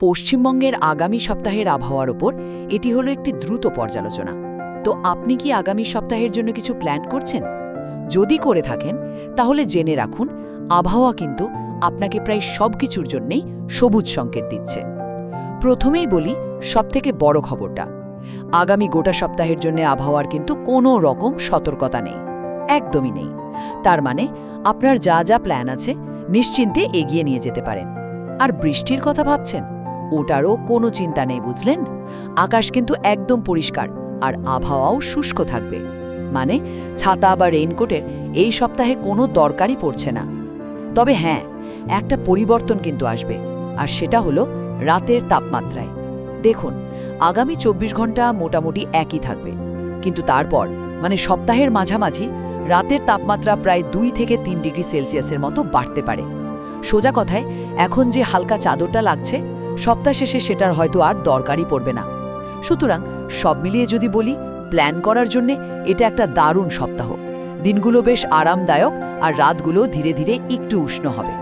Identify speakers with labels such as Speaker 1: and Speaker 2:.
Speaker 1: পশ্চিমবঙ্গের আগামী সপ্তাহের আবহাওয়ার ওপর এটি হলো একটি দ্রুত পর্যালোচনা। তো আপনি কি আগামী সপ্তাহের জন্য কিছু প্ল্যান করছেন? যদি করে থাকেন তাহলে জেনে রাখুন, আবহাওয়া কিন্তু আপনাকে প্রায় সব কিছুর জন্যেই সবুজ সংকেত দিচ্ছে। প্রথমেই বলি সবথেকে বড় খবরটা, আগামী গোটা সপ্তাহের জন্য আবহাওয়ার কিন্তু কোনো রকম সতর্কতা নেই, একদমই নেই। তার মানে আপনার যা যা প্ল্যান আছে নিশ্চিন্তে এগিয়ে নিয়ে যেতে পারেন। আর বৃষ্টির কথা ভাবছেন, ওটারও কোনো চিন্তা নেই, বুঝলেন? আকাশ কিন্তু একদম পরিষ্কার আর আবহাওয়াও শুষ্ক থাকবে। মানে ছাতা বা রেইনকোটের এই সপ্তাহে কোনো দরকারই পড়ছে না। তবে হ্যাঁ, একটা পরিবর্তন কিন্তু আসবে, আর সেটা হলো রাতের তাপমাত্রায়। দেখুন, আগামী 24 ঘন্টা মোটামুটি একই থাকবে, কিন্তু তারপর মানে সপ্তাহের মাঝামাঝি রাতের তাপমাত্রা প্রায় 2 থেকে 3 ডিগ্রি সেলসিয়াসের মতো বাড়তে পারে। সোজা কথায়, এখন যে হালকা চাদরটা লাগছে, সপ্তাহ শেষে সেটার হয়তো আর দরকারই পড়বে না। সুতরাং সব মিলিয়ে যদি বলি, প্ল্যান করার জন্যে এটা একটা দারুণ সপ্তাহ। দিনগুলো বেশ আরামদায়ক আর রাতগুলো ধীরে ধীরে একটু উষ্ণ হবে।